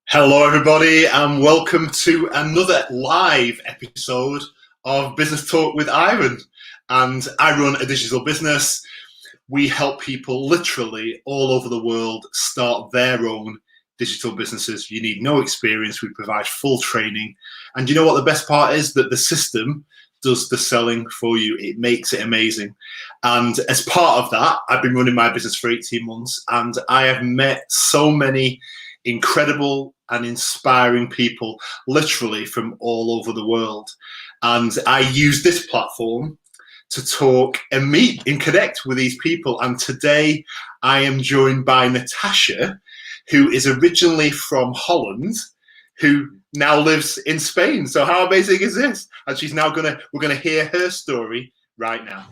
Hello, everybody, and welcome to another live episode of Business Talk with Ivan. And I run a digital business. We help people literally all over the world start their own digital businesses. You need no experience. We provide full training. And you know what the best part is? That the system does the selling for you. It makes it amazing. And as part of that, I've been running my business for 18 months, and I have met so many incredible and inspiring people literally from all over the world. And I use this platform to talk and meet and connect with these people. And today I am joined by Natascha, who is originally from Holland, who now lives in Spain. So how amazing is this? And she's now we're gonna hear her story right now.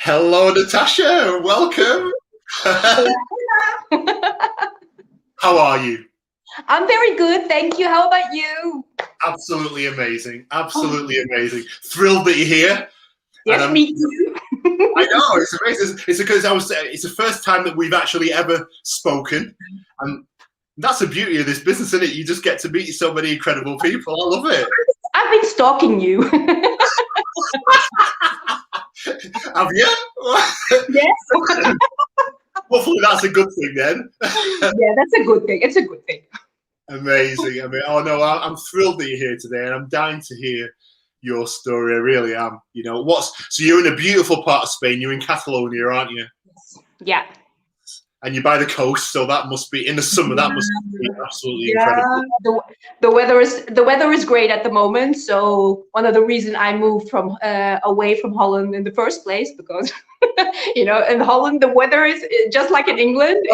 Hello, Natascha. Welcome. How are you? I'm very good, thank you. How about you? Absolutely amazing. Absolutely amazing. Thrilled that you're here. Yes, me too. I know, it's amazing. It's because it's the first time that we've actually ever spoken. And that's the beauty of this business, isn't it? You just get to meet so many incredible people. I love it. I've been stalking you. Have you? Yes. Hopefully that's a good thing then. Yeah, that's a good thing. It's a good thing. Amazing. I'm thrilled that you're here today, and I'm dying to hear your story. I really am. So you're in a beautiful part of Spain. You're in Catalonia, aren't you? Yeah. And you're by the coast, so that must be in the summer. That must be absolutely incredible. The weather is great at the moment. So one of the reasons I moved from away from Holland in the first place, because in Holland the weather is just like in England.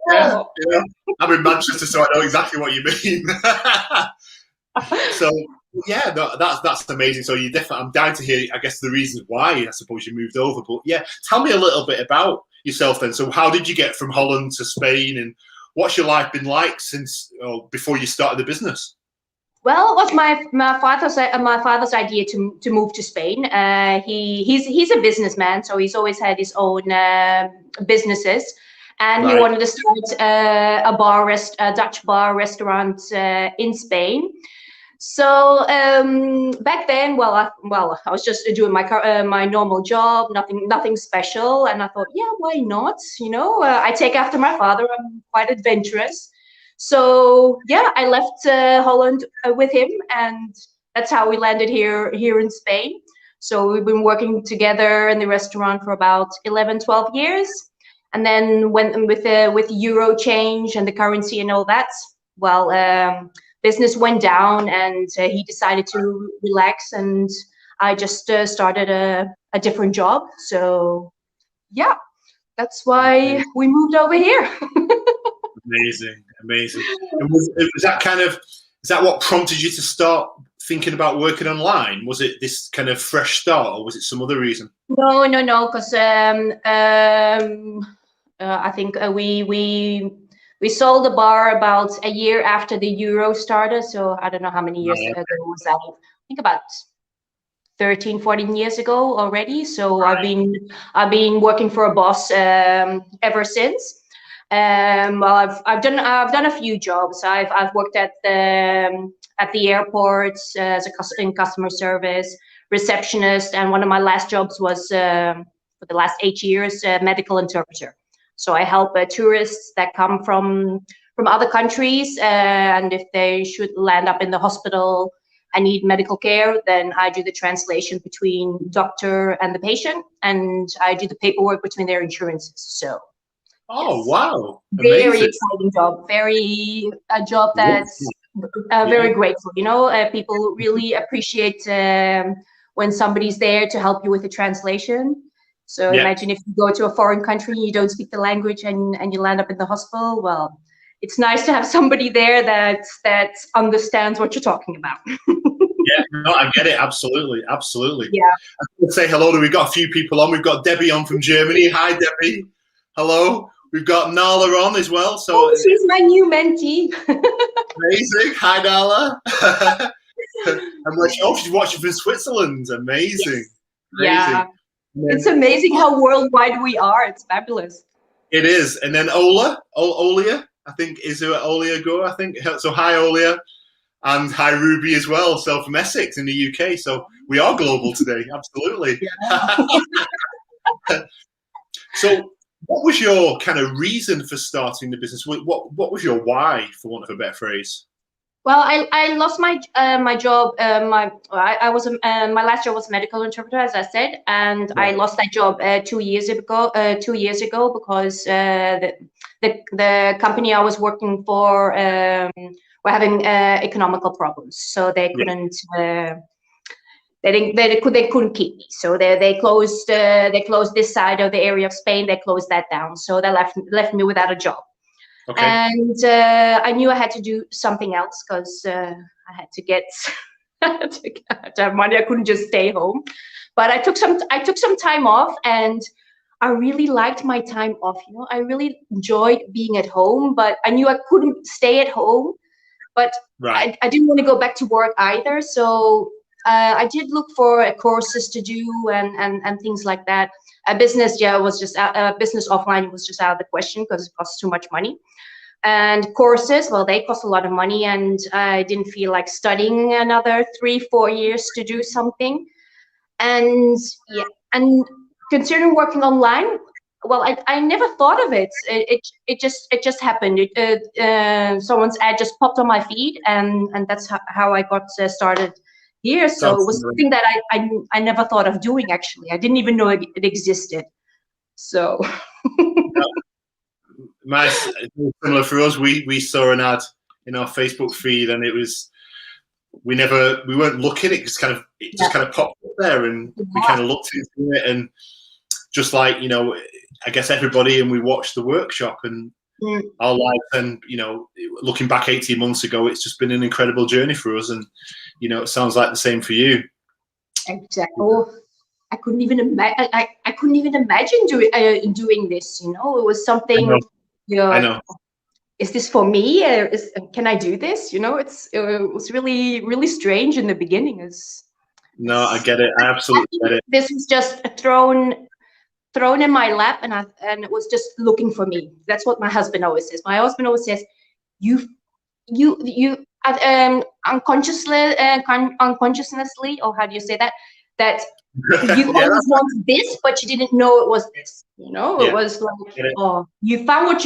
Yeah. I'm in Manchester, so I know exactly what you mean. So yeah, that's amazing. So I'm dying to hear, I guess, the reasons why I suppose you moved over. But yeah, tell me a little bit about yourself then. So how did you get from Holland to Spain, and what's your life been like since before you started the business? Well, it was my father's idea to move to Spain. He's a businessman, so he's always had his own businesses, and he wanted to start a Dutch bar restaurant in Spain. So back then, I was just doing my normal job, nothing special, and I thought, yeah, why not? I take after my father. I'm quite adventurous, so yeah, I left Holland with him, and that's how we landed here in Spain. So we've been working together in the restaurant for about 11, 12 years, and then when with euro change and the currency and all that, business went down, and he decided to relax, and I just started a different job. So yeah, that's why we moved over here. Amazing. And was that what prompted you to start thinking about working online? Was it this kind of fresh start, or was it some other reason? No, because I think we sold the bar about a year after the euro started. So I don't know how many years ago was that. I think about 13, 14 years ago already. So I've been working for a boss ever since. I've done a few jobs. I've worked at the airport in customer service, receptionist, and one of my last jobs was for the last 8 years medical interpreter. So I help tourists that come from other countries, and if they should land up in the hospital and need medical care, then I do the translation between doctor and the patient, and I do the paperwork between their insurances. So. Oh, yes. Wow! Amazing. Very exciting job. A job that's very grateful. People really appreciate when somebody's there to help you with the translation. So imagine if you go to a foreign country and you don't speak the language and you land up in the hospital. Well, it's nice to have somebody there that understands what you're talking about. Yeah, no, I get it. Absolutely. Yeah. I want to say hello. We've got a few people on. We've got Debbie on from Germany. Hi, Debbie. Hello. We've got Nala on as well. So she's my new mentee. Amazing. Hi, Nala. And she's watching from Switzerland. Amazing. Yes. Amazing. Yeah. It's amazing how worldwide we are. It's fabulous. It is. And then Olia, I think, is who Olia go, I think. So hi, Olia. And hi, Ruby as well. So from Essex in the UK. So we are global today. Absolutely. Yeah. So what was your kind of reason for starting the business? What was your why, for want of a better phrase? Well, I lost my job. I was my last job was medical interpreter, as I said, and I lost that job 2 years ago. 2 years ago, because the company I was working for were having economical problems, so they couldn't. They couldn't keep me, so they closed this side of the area of Spain. They closed that down, so they left me without a job. Okay. And I knew I had to do something else, because I had to get to have money. I couldn't just stay home. But I took some time off, and I really liked my time off. You know, I really enjoyed being at home, but I knew I couldn't stay at home. But I didn't want to go back to work either. So I did look for courses to do and things like that. A business, was just business offline was just out of the question, because it costs too much money. And courses, well, they cost a lot of money, and I didn't feel like studying another 3-4 years to do something. And and considering working online, well, I never thought of it. It just happened. Someone's ad just popped on my feed, and that's how I got started here. So it was something that I never thought of doing, actually. I didn't even know it existed. So similar for us. We saw an ad in our Facebook feed, and it was we weren't looking. It just kind of popped up there, and we kind of looked into it, and just like, you know, I guess everybody, and we watched the workshop, and our life. And, you know, looking back 18 months ago, it's just been an incredible journey for us, and, you know, it sounds like the same for you. Exactly. Oh, I couldn't even imagine. I couldn't even imagine doing this. You know, it was something. I know. Is this for me? Can I do this? You know, it was really strange in the beginning. No, I get it. I absolutely get it. This was just thrown in my lap, and it was just looking for me. That's what my husband always says. My husband always says, you unconsciously, or how do you say that you always wanted this, but you didn't know it was this. You know, it was like, oh, you found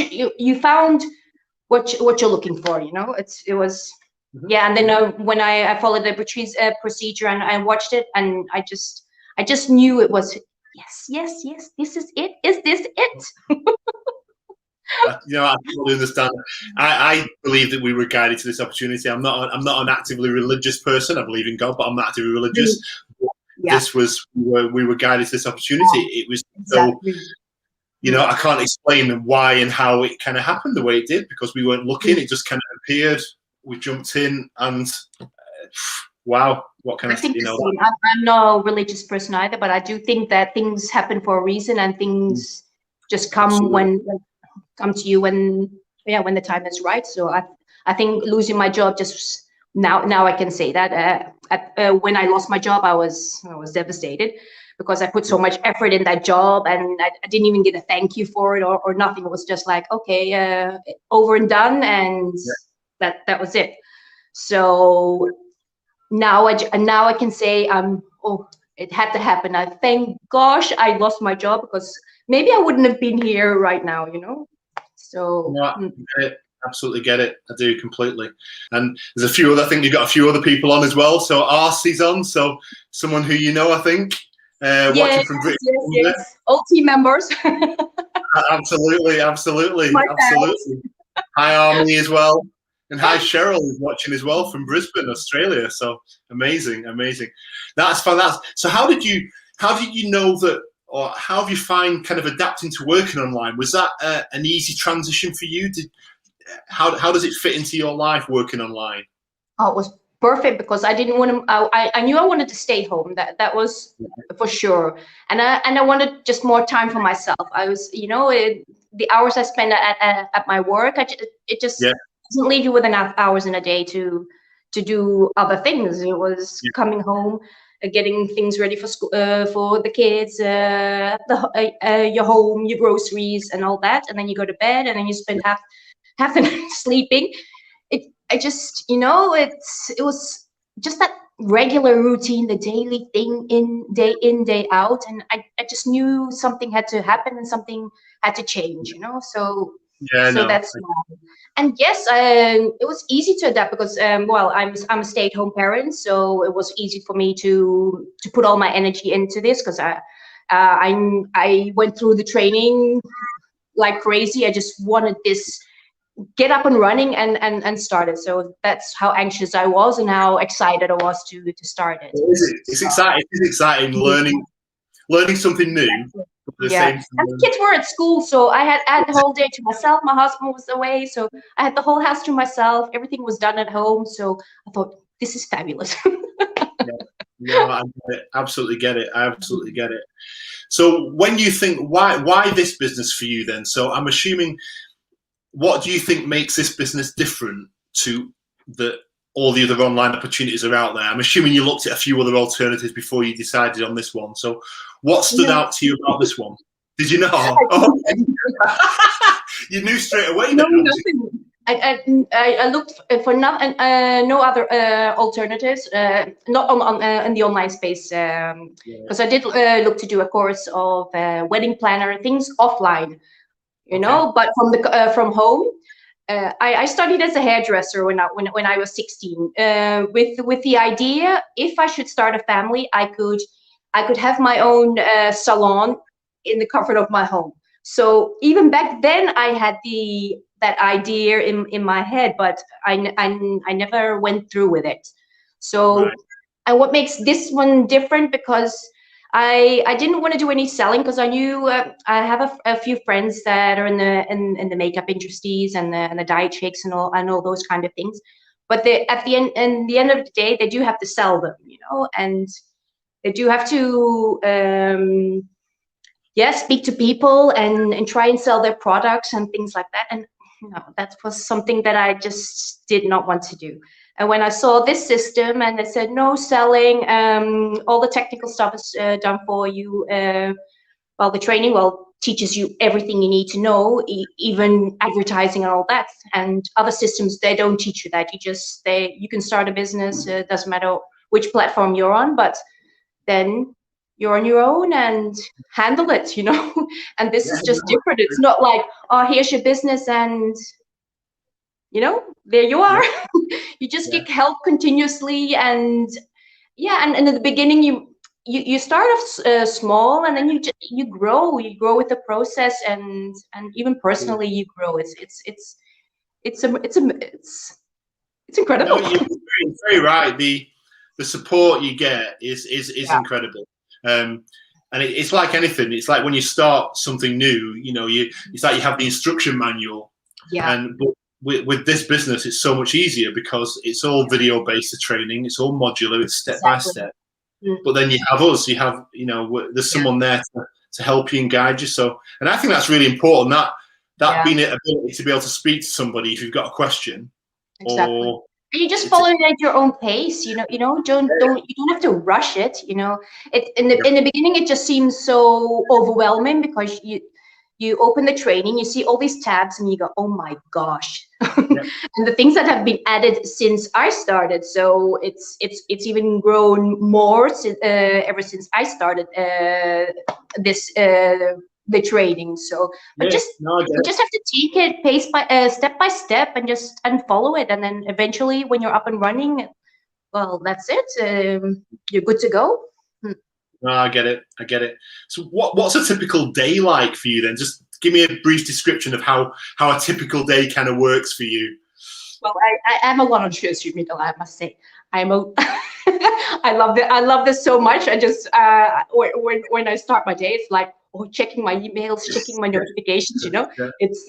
what you're looking for. You know, it was. And then when I followed the procedure, and I watched it, and I just knew it was. Yes. This is it. Is this it? You know, I totally understand. I believe that we were guided to this opportunity. I'm not an actively religious person. I believe in God, but I'm not actively religious. This was we were guided to this opportunity. It was so. You know, I can't explain why and how it kind of happened the way it did, because we weren't looking. It just kind of appeared. We jumped in, and wow, what kind of, you know. I'm not a religious person either, but I do think that things happen for a reason, and things just come come to you when the time is right. So I think losing my job just now I can say that when I lost my job, I was devastated, because I put so much effort in that job, and I didn't even get a thank you for it or nothing. It was just like, okay, over and done, and that was it. So now I can say, it had to happen. I thank gosh I lost my job, because maybe I wouldn't have been here right now, you know. So absolutely get it. I do completely. And there's a few other, I think you've got a few other people on as well. So Arcee's on, so someone who you know, I think, watching from Britain. Yes. All team members. Absolutely. Hi, Army as well. And hi, Cheryl is watching as well from Brisbane, Australia. So amazing. That's fantastic. So how did you know that, or how have you find kind of adapting to working online? Was that an easy transition for you? How does it fit into your life working online? Oh, it was perfect, because I didn't want to. I knew I wanted to stay home. That was for sure. And I wanted just more time for myself. I was, you know, the hours I spend at my work, it just doesn't leave you with enough hours in a day to to do other things. It was coming home, getting things ready for school, for the kids, your home, your groceries, and all that, and then you go to bed, and then you spend half the night sleeping. I just, it was just that regular routine, the daily thing, day in, day out, and I just knew something had to happen and something had to change, So that's why. And yes, it was easy to adapt because well, I'm a stay-at-home parent, so it was easy for me to put all my energy into this because I went through the training like crazy. I just wanted this get up and running and start it. So that's how anxious I was and how excited I was to start it. It's exciting. It's exciting learning something new. And the kids were at school, so I had the whole day to myself. My husband was away, so I had the whole house to myself. Everything was done at home, so I thought this is fabulous. I absolutely get it. I absolutely get it. So when you think why this business for you then? So I'm assuming, what do you think makes this business different to all the other online opportunities are out there? I'm assuming you looked at a few other alternatives before you decided on this one. So what stood out to you about this one? Did you know? Oh, you knew straight away. No, nothing. I looked for no other alternatives, not on in the online space, because I did look to do a course of wedding planner, things offline, but from home. I studied as a hairdresser when I was 16, with the idea, if I should start a family, I could have my own salon in the comfort of my home. So even back then, I had that idea in my head, but I never went through with it. So, and what makes this one different, because I didn't want to do any selling, because I knew I have a few friends that are in the makeup industries and the diet shakes and all those kind of things. But at the end of the day, they do have to sell them, and they do have to speak to people and try and sell their products and things like that. And that was something that I just did not want to do. And when I saw this system and they said no selling, all the technical stuff is done for you. The training teaches you everything you need to know, even advertising and all that. And other systems, they don't teach you that. You can start a business. It doesn't matter which platform you're on, but then you're on your own and handle it, And this is just different. It's not like, oh, here's your business and there you are. You just get help continuously, and in the beginning you start off small, and then you grow with the process, and even personally you grow. It's incredible. No, you're very right. The support you get is incredible. And it's like anything. It's like when you start something new, it's like you have the instruction manual. But with this business, it's so much easier because it's all video based, the training. It's all modular. It's step by step. But then you have us. You have there's someone there to help you and guide you. So, and I think that's really important. That being an ability to be able to speak to somebody if you've got a question. Exactly. And you just follow it at your own pace. You don't have to rush it. In the beginning, it just seems so overwhelming because you open the training, you see all these tabs, and you go, oh my gosh. And the things that have been added since I started, so it's even grown more ever since I started the training. So but you just have to take it step by step and follow it, and then eventually when you're up and running, well, that's it. You're good to go. No, I get it. So what's a typical day like for you then? Just give me a brief description of how a typical day kind of works for you. Well, I am a lot of social media, I must say. I love this so much. I just when I start my day, it's like checking my emails, checking my notifications. It's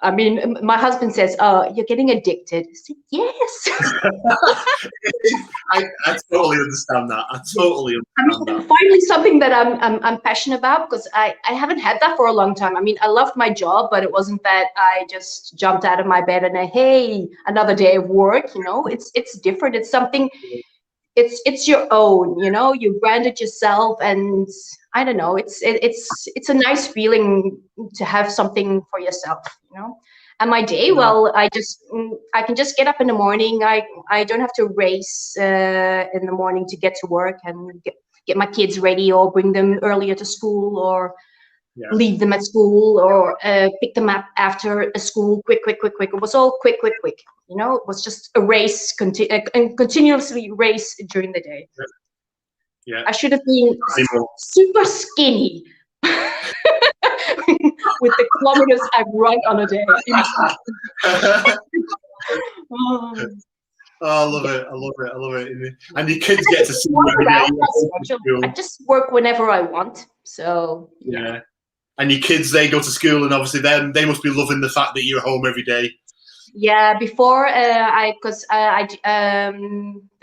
I mean, my husband says, you're getting addicted. I said, yes. I totally understand that. I totally understand that. Finally something that I'm passionate about, because I haven't had that for a long time. I mean, I loved my job, but it wasn't that I just jumped out of my bed and hey, another day of work, you know. It's different. It's something, it's your own, you know. You branded yourself, and I don't know, it's a nice feeling to have something for yourself, you know. And my day, well, I can just get up in the morning. I don't have to race in the morning to get to work and get my kids ready, or bring them earlier to school, or leave them at school, or pick them up after a school. Quick. It was all quick. You know, it was just a race, and continuously race during the day. Yeah. I should have been super skinny with the kilometers I run on a day. I love it. And your kids get to see you every day. I just work whenever I want. So yeah. And your kids, they go to school, and obviously then they must be loving the fact that you're home every day. Yeah, before there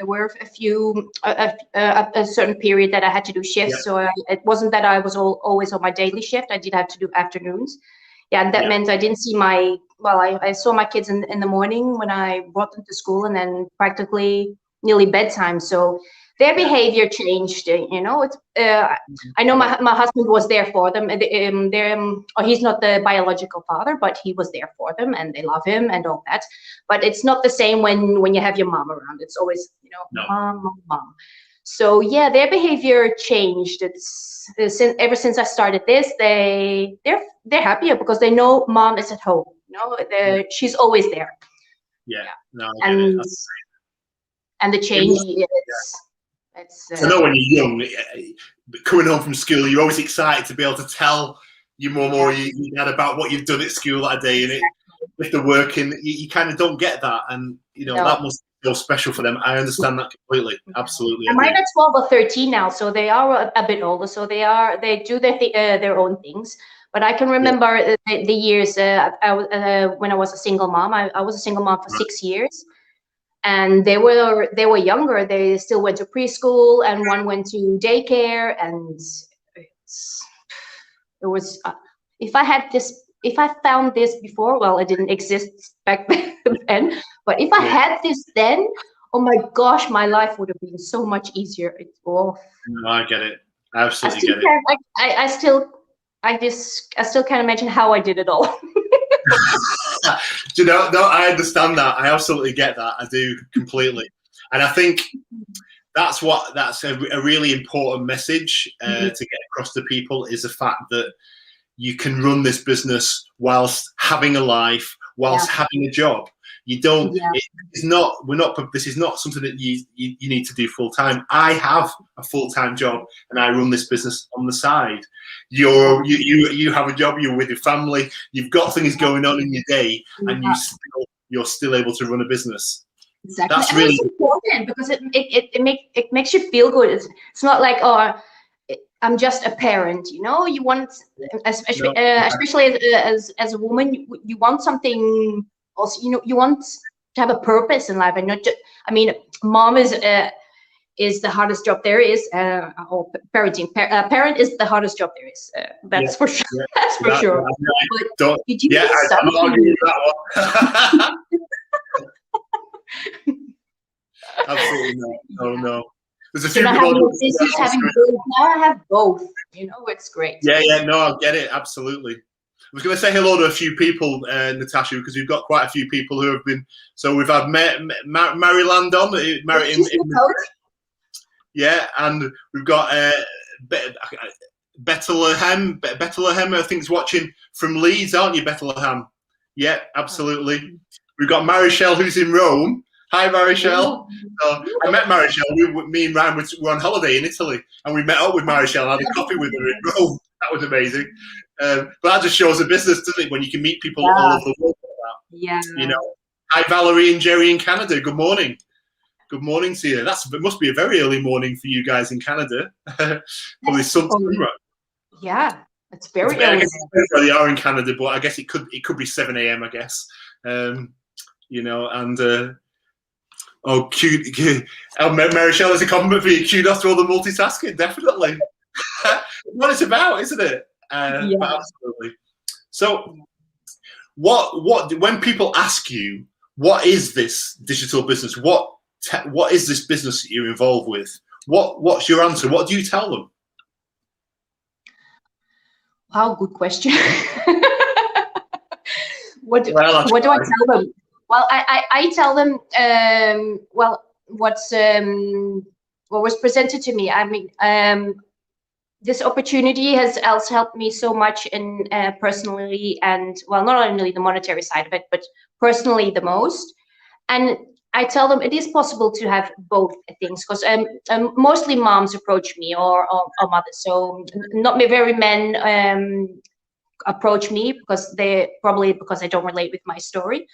were a certain period that I had to do shifts, so it wasn't that I was always on my daily shift. I did have to do afternoons. Yeah, and that meant I didn't see I saw my kids in the morning when I brought them to school, and then practically nearly bedtime. So their behavior changed. You know, it's I know my husband was there for them. He's not the biological father, but he was there for them, and they love him and all that. But it's not the same when you have your mom around. It's always, you know, mom. So yeah, their behavior changed. Ever since I started this, they're happier because they know mom is at home. You know, she's always there. Yeah. No, and the change I know when you're young, coming home from school, you're always excited to be able to tell your mum or your dad about what you've done at school that day, and if they're working, you kind of don't get that, and you know that must be so special for them. I understand that completely, absolutely. Mine are 12 or 13 now, so they are a bit older. So they do their own things. But I can remember the years when I was a single mom. I was a single mom for 6 years. And they were younger. They still went to preschool, and one went to daycare. And it was if I found this before, well, it didn't exist back then. But if I had this then, oh my gosh, my life would have been so much easier. No, I get it. I absolutely get it. I still can't imagine how I did it all. Do you know? No, I understand that. I absolutely get that. I do completely. And I think that's a really important message to get across to people, is the fact that you can run this business whilst having a life, whilst having a job. You don't. This is not something that you need to do full time. I have a full time job, and I run this business on the side. You have a job. You're with your family. You've got things going on in your day, and you're still able to run a business. Exactly. That's really important, because it makes you feel good. It's not like, I'm just a parent, you know. You want, especially as a woman, you want something. Also, you know, you want to have a purpose in life, and not just. I mean, mom is the hardest job there is, or parenting. Parent is the hardest job there is. That's for sure. Yeah. That's for sure. I'm not arguing with that one. Absolutely not. Oh no. There's a few people. Now I have both. You know, it's great. Yeah. No, I get it. Absolutely. I was going to say hello to a few people, Natascha, because we've got quite a few people who have been. So we've had Maryland on. Yeah, and we've got Bethlehem. Bethlehem, I think, is watching from Leeds, aren't you, Bethlehem? Yeah, absolutely. We've got Marichelle, who's in Rome. Hi, Marichelle. I met Marichelle. Me and Ryan were on holiday in Italy, and we met up with Marichelle and had a coffee with her in Rome. That was amazing. But that just shows the business, doesn't it, when you can meet people all over the world like that. Yeah. You know. Hi, Valerie and Jerry in Canada. Good morning. Good morning to you. It must be a very early morning for you guys in Canada. Probably sunset. Yeah. It's very early. I guess it's where they are in Canada, but I guess it could be 7 a.m. I guess, you know. And Mary Shell is a compliment for you. Kudos to all the multitasking, definitely. What it's about, isn't it? Yeah. But absolutely. So, what when people ask you, what is this digital business? What is this business that you're involved with? What's your answer? What do you tell them? Wow, good question. What do I tell them? Well, I tell them, well, what was presented to me. I mean, this opportunity has also helped me so much in personally, and well, not only the monetary side of it, but personally the most. And I tell them it is possible to have both things, because mostly moms approach me, or mothers. So not very men approach me, because because I don't relate with my story.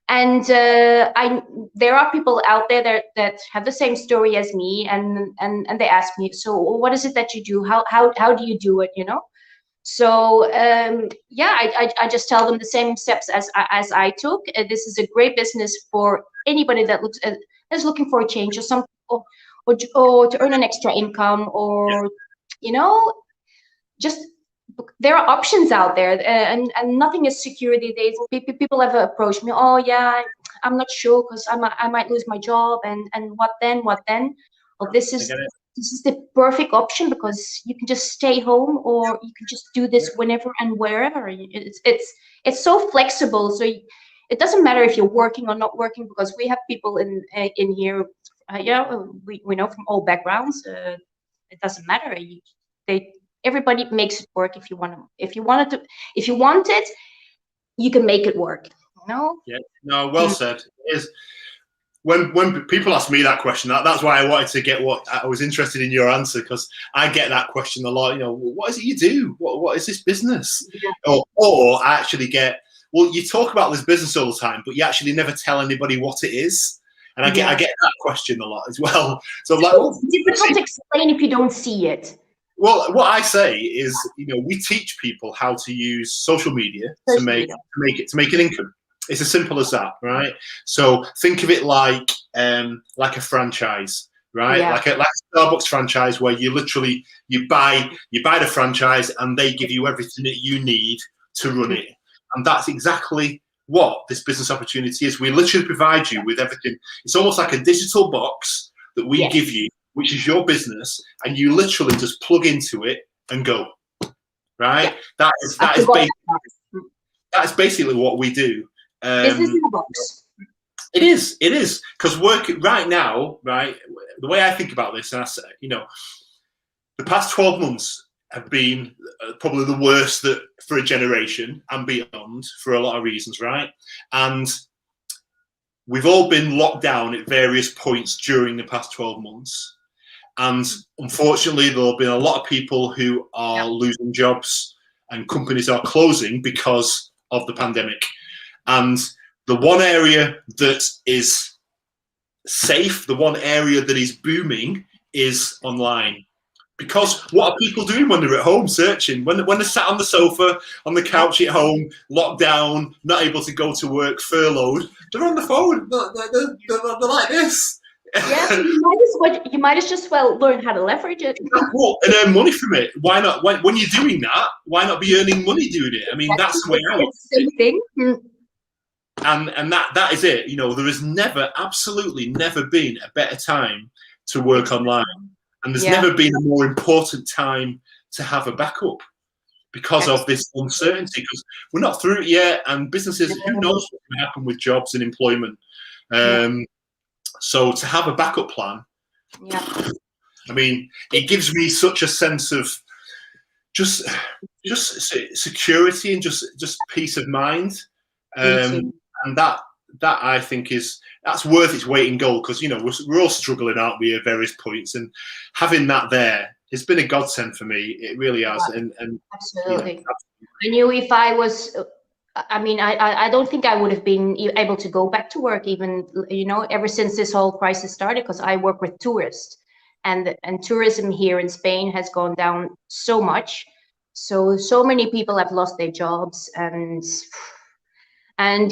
And there are people out there that have the same story as me, and they ask me, so what is it that you do? How do you do it? You know? So yeah, I just tell them the same steps as I took. This is a great business for anybody that is looking for a change, or some, or to earn an extra income, or you know, just there are options out there, and nothing is secure these days. People have approached me. Oh yeah, I'm not sure, because I might lose my job, and what then? Well, this is the perfect option, because you can just stay home, or you can just do this whenever and wherever. It's so flexible. So it doesn't matter if you're working or not working, because we have people in here. Yeah, we know from all backgrounds. It doesn't matter. Everybody makes it work. If you want it, you can make it work. You know? Yeah. No. Well said. It is. When people ask me that question, that's why I wanted to get what I was interested in your answer, because I get that question a lot. You know, what is it you do? What is this business? Yeah. Or I actually get, well, you talk about this business all the time, but you actually never tell anybody what it is. And I get that question a lot as well. So I'm like, well, it's difficult to explain if you don't see it. Well, what I say is, you know, we teach people how to use social media to make an income. It's as simple as that, right? So think of it like a franchise, right? Yeah. Like a Starbucks franchise, where you literally you buy the franchise, and they give you everything that you need to run it. And that's exactly what this business opportunity is. We literally provide you with everything. It's almost like a digital box that we give you, which is your business, and you literally just plug into it and go, right? Yeah. That is basically what we do. Business in a box. It is, because work right now, right? The way I think about this, and I say, you know, the past 12 months have been probably the worst for a generation and beyond, for a lot of reasons, right? And we've all been locked down at various points during the past 12 months. And unfortunately, there have been a lot of people who are losing jobs, and companies are closing because of the pandemic. And the one area that is safe, the one area that is booming, is online. Because what are people doing when they're at home searching? When they're sat on the sofa, on the couch at home, locked down, not able to go to work, furloughed, they're on the phone. They're like this. Yeah, so you might as well learn how to leverage it. And earn money from it. Why not? When you're doing that, why not be earning money doing it? I mean, that's the way out. It's the same thing. And that is it. You know, there has absolutely never been a better time to work online. And there's never been a more important time to have a backup, because of this uncertainty. Because we're not through it yet, and businesses, who knows what can happen with jobs and employment. So to have a backup plan, I mean, it gives me such a sense of just security and just peace of mind. And that I think that's worth its weight in gold, because, you know, we're all struggling, aren't we, at various points, and having that there has been a godsend for me. It really has. And absolutely. You know, I knew if I was, I mean, I don't think I would have been able to go back to work, even, you know, ever since this whole crisis started, because I work with tourists, and tourism here in Spain has gone down so much. So many people have lost their jobs, and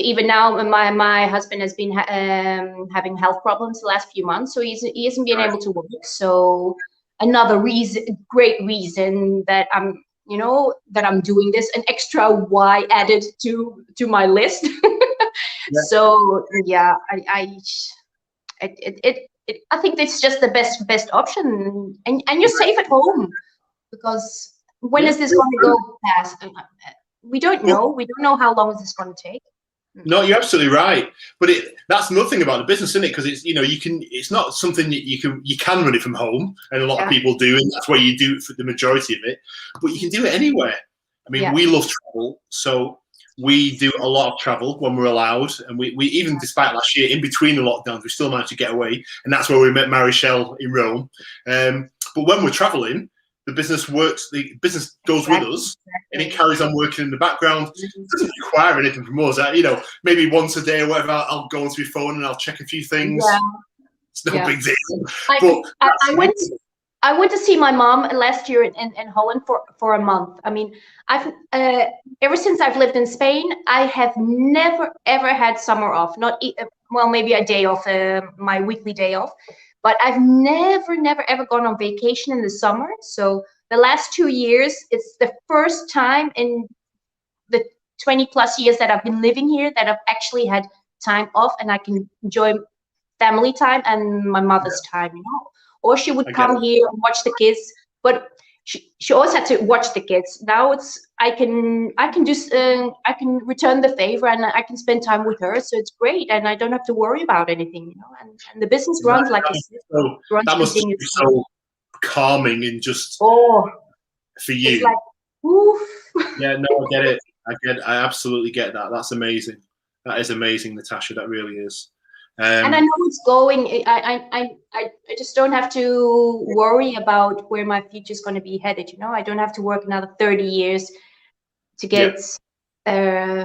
even now my husband has been having health problems the last few months, so he hasn't been able to work. So another great reason that I'm doing this, an extra Y added to my list. Yeah. So yeah, I think it's just the best option, and you're safe at home, because when is this going to go past? We don't know. We don't know how long is this going to take. No, you're absolutely right. But that's nothing about the business, isn't it? Because it's not something that you can run it from home, and a lot of people do, and that's where you do it for the majority of it. But you can do it anywhere. I mean, we love travel, so we do a lot of travel when we're allowed, and we even, despite last year, in between the lockdowns, we still managed to get away, and that's where we met Marichelle in Rome. But when we're traveling, the business works. The business goes with us, and it carries on working in the background. It doesn't require anything from us. Maybe once a day or whatever, I'll go onto my phone and I'll check a few things. Yeah. It's no big deal. I went to see my mom last year in Holland for a month. I mean, I've ever since I've lived in Spain, I have never ever had summer off. Maybe a day off, my weekly day off. But I've never ever gone on vacation in the summer. So the last 2 years, it's the first time in the 20 plus years that I've been living here that I've actually had time off, and I can enjoy family time and my mother's time, Or she would come here and watch the kids, but she always had to watch the kids. Now I can return the favor, and I can spend time with her. So it's great, and I don't have to worry about anything, And the business runs like that must be so calming, and just for you. It's like, oof. Yeah, no, I get it. I absolutely get that. That's amazing. That is amazing, Natascha. That really is. And I know it's going. I just don't have to worry about where my future is going to be headed. I don't have to work another 30 years to get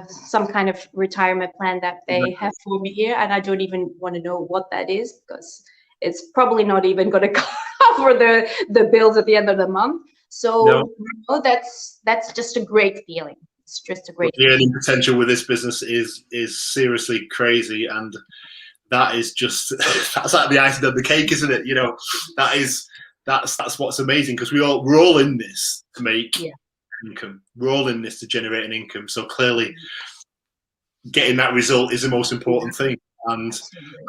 some kind of retirement plan that they have for me here, and I don't even want to know what that is, because it's probably not even going to cover the bills at the end of the month. So that's just a great feeling. It's just a great. The earning potential with this business is seriously crazy, and that is just that's like the icing on the cake, isn't it? That's what's amazing, because we're all in this to make income. We're all in this to generate an income. So clearly, getting that result is the most important thing. And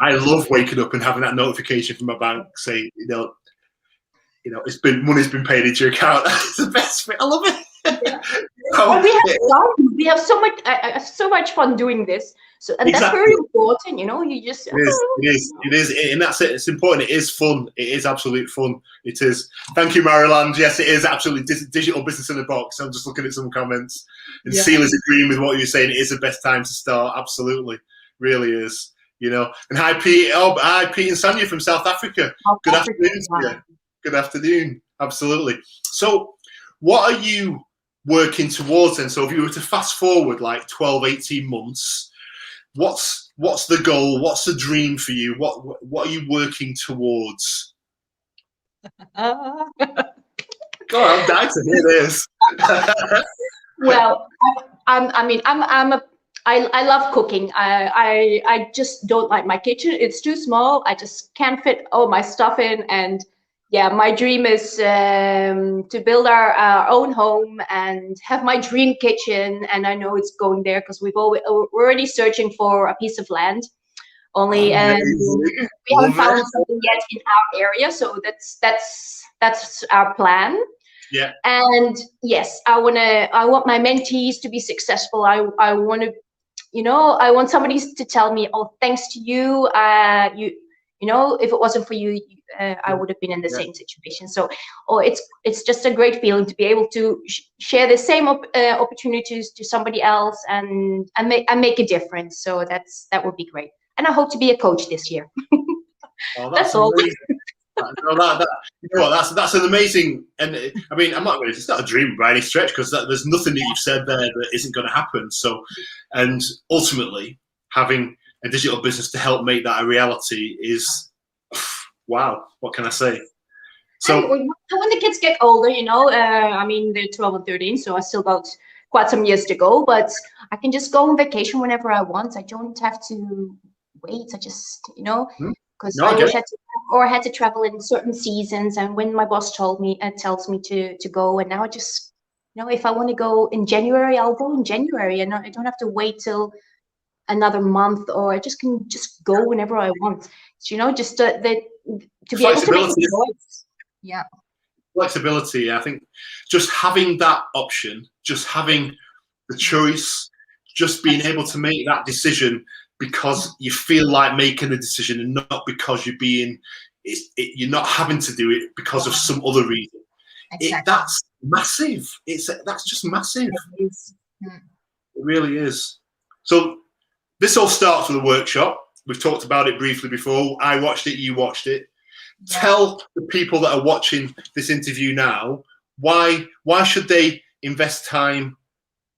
I love waking up and having that notification from my bank saying, money's been paid into your account. It's the best thing. I love it. We have so much fun doing this. So, and that's very important, You just it is, and that's it. It's important. It is fun. It is absolute fun. It is. Thank you, Maryland. Yes, it is absolutely digital business in a box. I'm just looking at some comments, and Seal is agreeing with what you're saying. It is the best time to start. Absolutely, really is. And hi, Pete. Oh, hi, Pete and Sanya from South Africa. Good afternoon. Good afternoon. Absolutely. So, what are you working towards then? So, if you were to fast forward like 12, 18 months. What's the goal? What's the dream for you? What are you working towards? God, I'm dying to hear this. Well, I love cooking. I just don't like my kitchen. It's too small. I just can't fit all my stuff in, and my dream is to build our own home and have my dream kitchen. And I know it's going there, because we're already searching for a piece of land. Only we haven't found something yet in our area, so that's our plan. Yeah. And yes, I want my mentees to be successful. I want to, I want somebody to tell me, oh, thanks to you, if it wasn't for you, I would have been in the same situation. So, it's just a great feeling to be able to share the same opportunities to somebody else and make a difference. So that would be great. And I hope to be a coach this year. That's all. That's an amazing, and I mean, it's not a dream by any stretch, because there's nothing that you've said there that isn't going to happen. So, and ultimately, having a digital business to help make that a reality is, wow, what can I say? So and when the kids get older, I mean, they're 12 and 13, so I still got quite some years to go, but I can just go on vacation whenever I want. I don't have to wait. I just, because no, I I get always it. had to travel in certain seasons, and when my boss tells me to go, and now I just, if I want to go in January, I'll go in January, and I don't have to wait till another month, or I just can just go whenever I want. So, just to be able to make a choice. Yeah. Flexibility. I think just having that option, just having the choice, just being able to make that decision because you feel like making the decision, and not because you're not having to do it because of some other reason. Exactly. That's massive. That's just massive. It is. It really is. So this all starts with a workshop. We've talked about it briefly before. I watched it, you watched it. Yeah. Tell the people that are watching this interview now, why should they invest time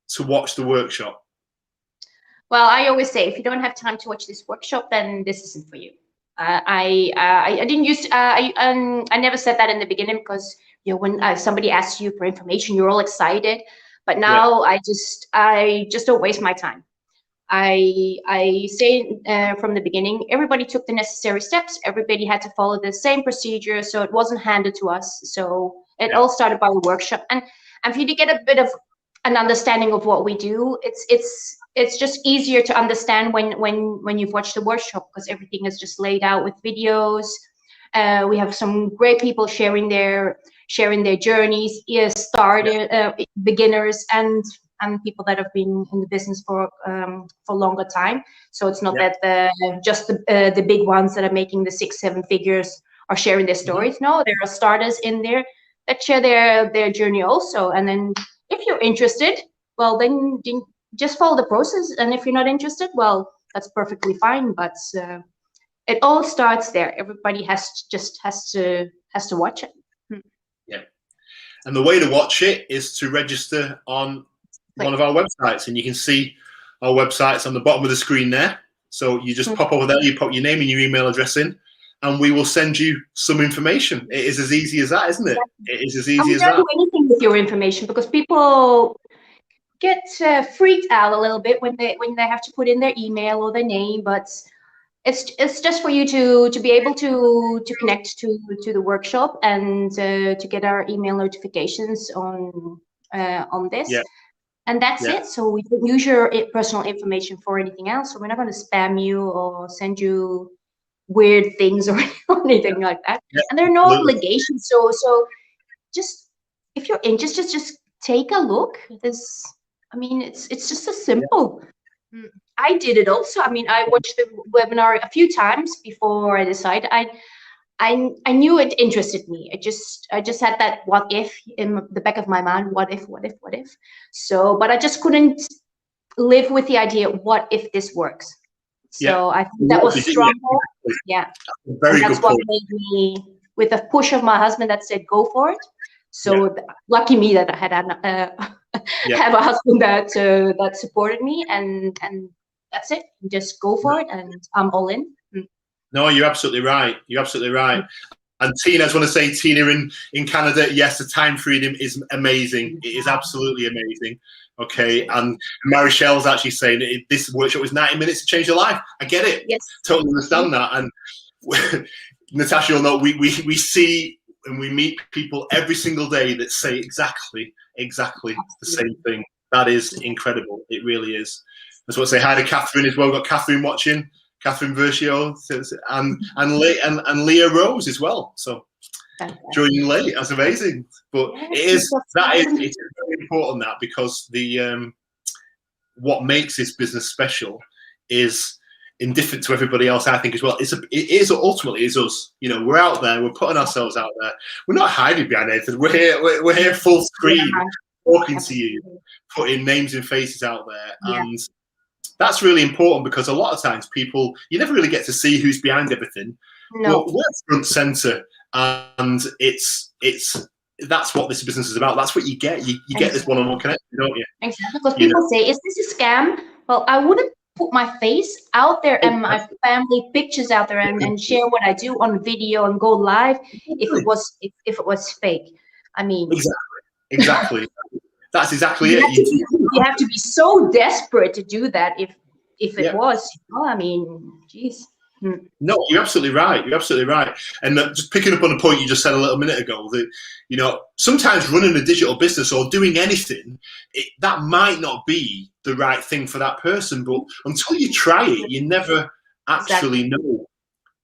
to watch the workshop? Well, I always say, if you don't have time to watch this workshop, then this isn't for you. I didn't use to, I never said that in the beginning, because when somebody asks you for information, you're all excited. But now I just don't waste my time. I say from the beginning, everybody took the necessary steps. Everybody had to follow the same procedure, so it wasn't handed to us. So it all started by a workshop, and for you to get a bit of an understanding of what we do, it's just easier to understand when you've watched the workshop, because everything is just laid out with videos. We have some great people sharing their journeys, beginners and people that have been in the business for longer time. So it's not that just the big ones that are making the 6-7 figures are sharing their stories. No, there are starters in there that share their journey also. And then if you're interested, well, then just follow the process. And if you're not interested, well, that's perfectly fine. But it all starts there. Everybody has to watch it. Yeah. And the way to watch it is to register on one of our websites, and you can see our websites on the bottom of the screen there. So you just pop over there, you pop your name and your email address in, and we will send you some information. It is as easy as that, isn't it? It is as easy as that. Don't do anything with your information, because people get freaked out a little bit when they have to put in their email or their name, but it's just for you to be able to connect to the workshop, and to get our email notifications on this. Yeah. And that's it. So we don't use your personal information for anything else. So we're not going to spam you or send you weird things or anything like that. Yeah, and there are no obligations. So just, if you're interested, just take a look. It's just so simple. Yeah. I did it also. I mean, I watched the webinar a few times before I decided. I knew it interested me. I just had that what if in the back of my mind. What if? So, but I just couldn't live with the idea, what if this works? So I think that was stronger. Yeah. Very good. That's what made me, with the push of my husband that said, go for it. So lucky me that I had have a husband that supported me, and that's it. Just go for it, and I'm all in. No, you're absolutely right. You're absolutely right. And Tina, I just want to say, Tina in Canada, yes, the time freedom is amazing. It is absolutely amazing. Okay. And Marichelle's actually saying that this workshop was 90 minutes to change your life. I get it. Yes. Totally understand that. And Natascha, you'll know, we see and we meet people every single day that say exactly the same thing. That is incredible. It really is. I just want to say hi to Catherine as well. We've got Catherine watching. Catherine Versio and Leah Rose as well. So joining late, that's amazing. But it's very important, that, because the what makes this business special is indifferent to everybody else, I think, as well. It ultimately is us. We're out there, we're putting ourselves out there. We're not hiding behind anything. We're here full screen, talking to you, putting names and faces out there. And that's really important, because a lot of times you never really get to see who's behind everything. No. But we're front center, and that's what this business is about. That's what you get. You get this one-on-one connection, don't you? Exactly. Because people say, is this a scam? Well, I wouldn't put my face out there and my family pictures out there and share what I do on video and go live if it was fake. I mean, exactly. That's exactly it. You have to be so desperate to do that if it was. I mean, geez. No, you're absolutely right. You're absolutely right. And just picking up on a point you just said a little minute ago, that sometimes running a digital business or doing anything, that might not be the right thing for that person. But until you try it, you never actually know.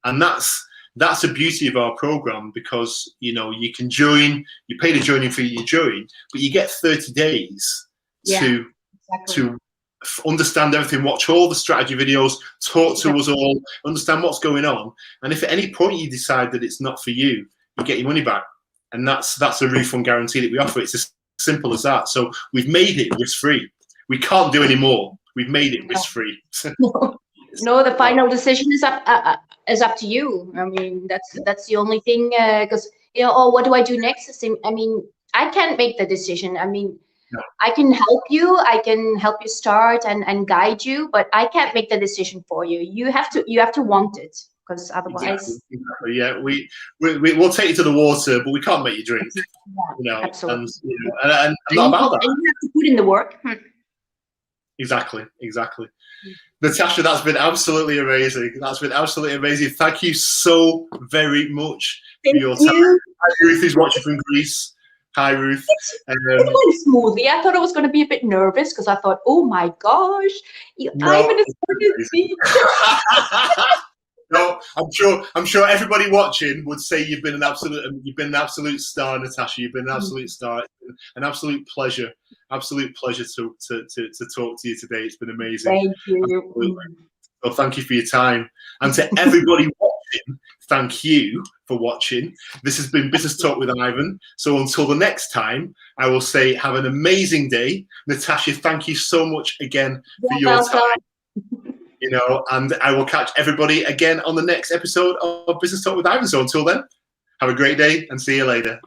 And that's the beauty of our program, because you can join, you pay the joining fee, you join, but you get 30 days to understand everything, watch all the strategy videos, talk to us all, understand what's going on. And if at any point you decide that it's not for you, you get your money back. And that's a refund guarantee that we offer. It's as simple as that. So we've made it risk-free. We can't do any more. We've made it risk-free. No, the final decision is up to you. I mean, that's the only thing, because what do I do next? I mean, I can't make the decision. I mean, I can help you. I can help you start and guide you, but I can't make the decision for you. You have to want it, because otherwise, exactly. Yeah, we'll take you to the water, but we can't make you drink. Absolutely. And not about that. And you have to put in the work. Exactly. Natascha, that's been absolutely amazing. Thank you so very much for your time. Hi, Ruth is watching from Greece. Hi, Ruth. It went smoothly. I thought I was going to be a bit nervous, because I thought, oh my gosh, Ivan is going to speak. No, I'm sure everybody watching would say you've been an absolute star, Natascha. You've been an absolute star. It's been an absolute pleasure to talk to you today. It's been amazing. Thank you. Absolutely. Well, thank you for your time, and to everybody watching, thank you for watching. This has been Business Talk with Ivan. So until the next time, I will say have an amazing day. Natascha, thank you so much again for your time. And I will catch everybody again on the next episode of Business Talk with Ivan. So until then, have a great day and see you later.